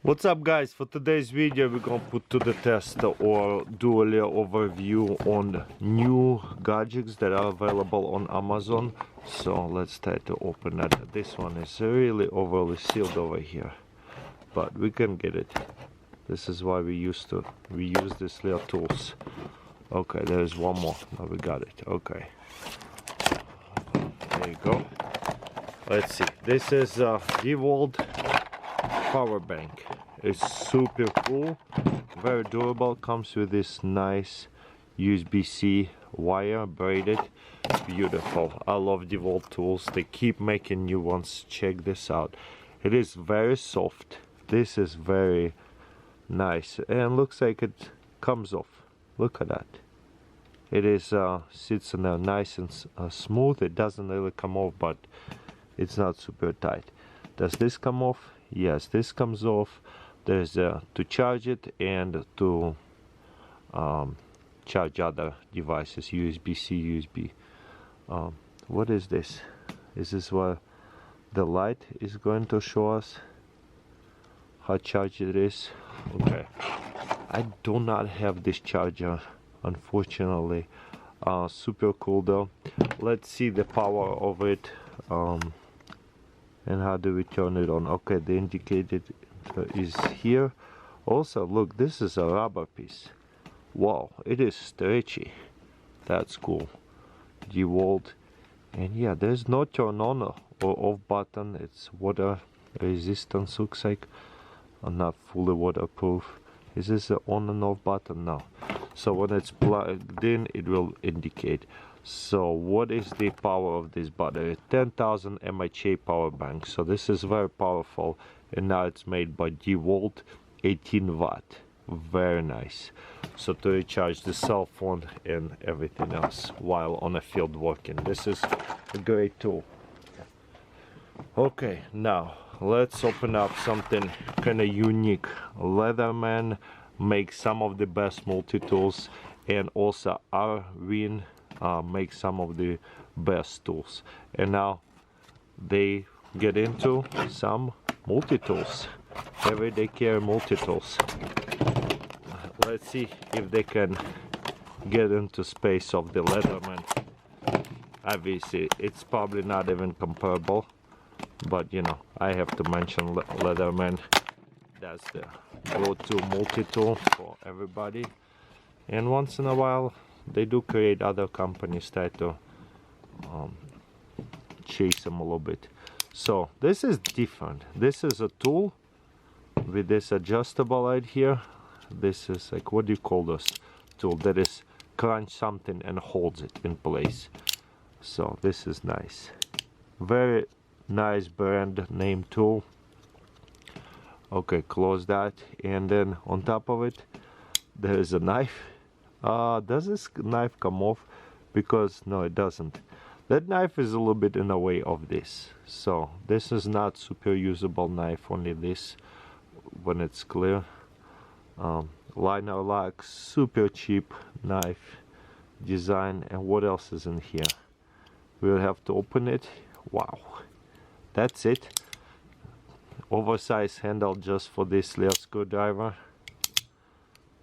What's up guys, for today's video we're gonna put to the test or do a little overview on new gadgets that are available on Amazon. So let's try to open that. This one is really overly sealed over here, but we can get it. This is why we use these little tools. Okay, there's one more. Now we got it. Okay, there you go. Let's see, this is a DeWalt power bank. It's super cool, very durable, comes with this nice USB-C wire, braided, beautiful. I love DeWalt tools, they keep making new ones. Check this out. It is very soft. This is very nice and looks like it comes off. Look at that. It is sits in there nice and smooth. It doesn't really come off, but it's not super tight. Does this come off? Yes, this comes off. There's to charge it and to charge other devices, USB-C, USB. What is this? Is this where the light is going to show us how charged it is? Okay, I do not have this charger, unfortunately. Super cool though. Let's see the power of it. And how do we turn it on? Okay, the indicator is here. Also, look, this is a rubber piece. Wow, it is stretchy. That's cool. DeWalt. And yeah, there's no turn on or off button. It's water resistance, looks like. Not fully waterproof. Is this an on and off button? No. So when it's plugged in, it will indicate. So what is the power of this battery? 10,000 mAh power bank. So this is very powerful, and now it's made by DeWalt, 18 watt. Very nice. So to recharge the cell phone and everything else while on a field working, this is a great tool. Okay, now let's open up something kind of unique. Leatherman makes some of the best multi-tools, and also Arvin make some of the best tools, and now they get into some multi-tools, everyday care multi-tools. Let's see if they can get into space of the Leatherman. Obviously it's probably not even comparable, but you know, I have to mention Leatherman. That's the go-to multi-tool for everybody, and once in a while they do create other companies try to chase them a little bit. So this is different. This is a tool with this adjustable right here. This is like, what do you call this tool that is crunch something and holds it in place? So this is nice, very nice brand name tool. Okay, close that, and then on top of it there is a knife. Does this knife come off? Because no, it doesn't. That knife is a little bit in the way of this, so this is not super usable knife, only this when it's clear. Liner lock, super cheap knife design. And what else is in here? We'll have to open it. Wow, that's it. Oversized handle just for this little screwdriver,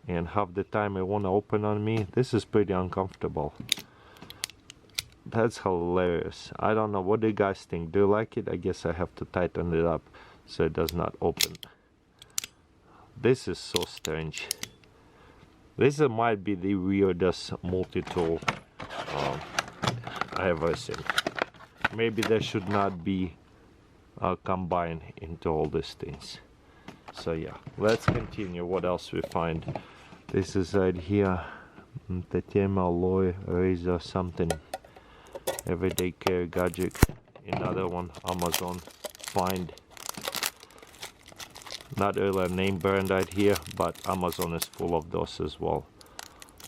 and half the time I want to open on me. This is pretty uncomfortable. That's hilarious. I don't know, what do you guys think? Do you like it? I guess I have to tighten it up so it does not open. This is so strange. This might be the weirdest multi-tool I ever seen. Maybe there should not be combined into all these things. So yeah, let's continue. What else we find? This is right here, titanium alloy razor something, everyday care gadget. Another one, Amazon find. Not really a name brand right here, but Amazon is full of those as well.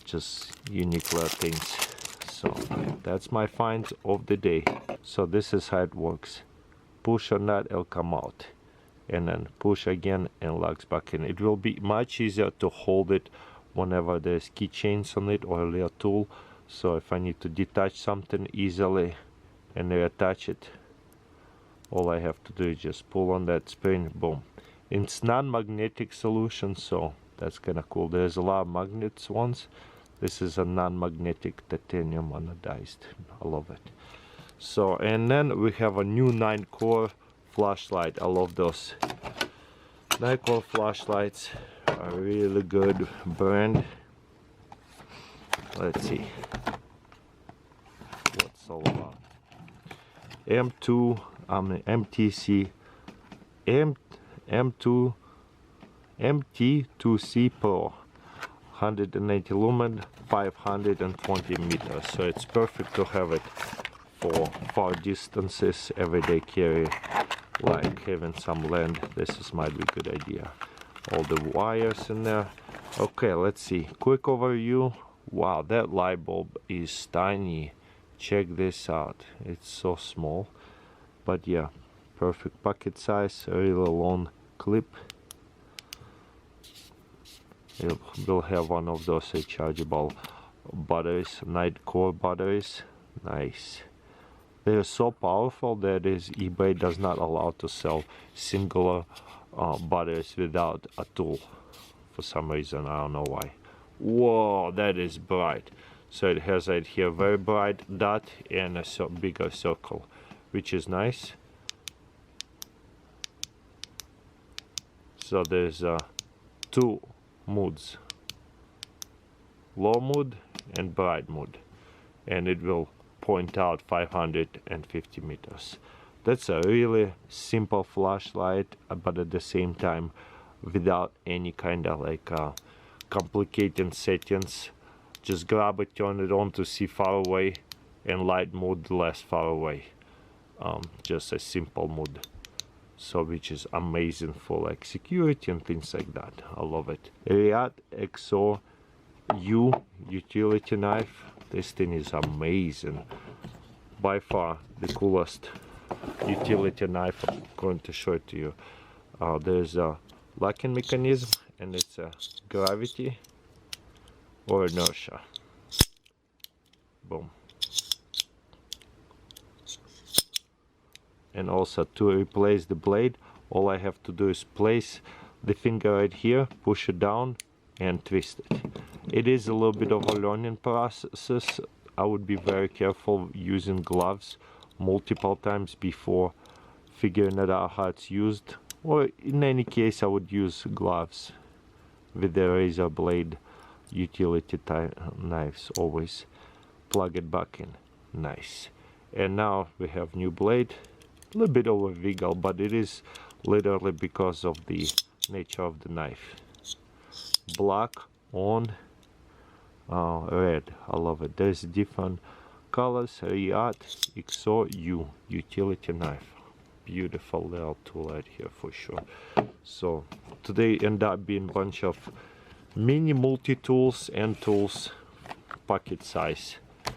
Just unique little things. So that's my find of the day. So this is how it works. Push on that, it'll come out, and then push again and locks back in. It will be much easier to hold it whenever there's keychains on it or a little tool. So if I need to detach something easily and reattach it, all I have to do is just pull on that spring, boom, It's non-magnetic solution, so that's kind of cool. There's a lot of magnets ones. This is a non-magnetic titanium anodized. I love it. So, and then we have a new 9-core flashlight. I love those. 9-core flashlights are really good brand. Let's see what's all about. MTC MT2C Pro, 180 lumen, 520 meters. So it's perfect to have it for far distances, everyday carry, like having some land. This might be a good idea. All the wires in there. Okay, let's see. Quick overview. Wow, that light bulb is tiny. Check this out. It's so small. But yeah, perfect pocket size, a really long clip. It will have one of those rechargeable batteries, 9-core batteries. Nice. They are so powerful that eBay does not allow to sell singular batteries without a tool. For some reason, I don't know why. Whoa, that is bright. So it has right here very bright dot and a bigger circle, which is nice. So there's two moods, low mood and bright mood, and it will point out 550 meters. That's a really simple flashlight, but at the same time without any kind of like complicated settings. Just grab it, turn it on to see far away, and light mode less far away. Just a simple mode. So which is amazing for like security and things like that. I love it. Riyadh XO U utility knife. This thing is amazing. By far the coolest utility knife. I'm going to show it to you. There's a locking mechanism, and it's a gravity or inertia. Boom. And also to replace the blade, all I have to do is place the finger right here, push it down and twist it. It is a little bit of a learning process. I would be very careful using gloves multiple times before figuring it out how it's used. Or in any case, I would use gloves with the razor blade utility knives. Always plug it back in. Nice. And now we have new blade. A little bit of a wiggle, but it is literally because of the nature of the knife. Black on red. I love it. There's different colors. Riyadh XO U utility knife. Beautiful little tool right here for sure. So today end up being a bunch of mini multi-tools and tools pocket size.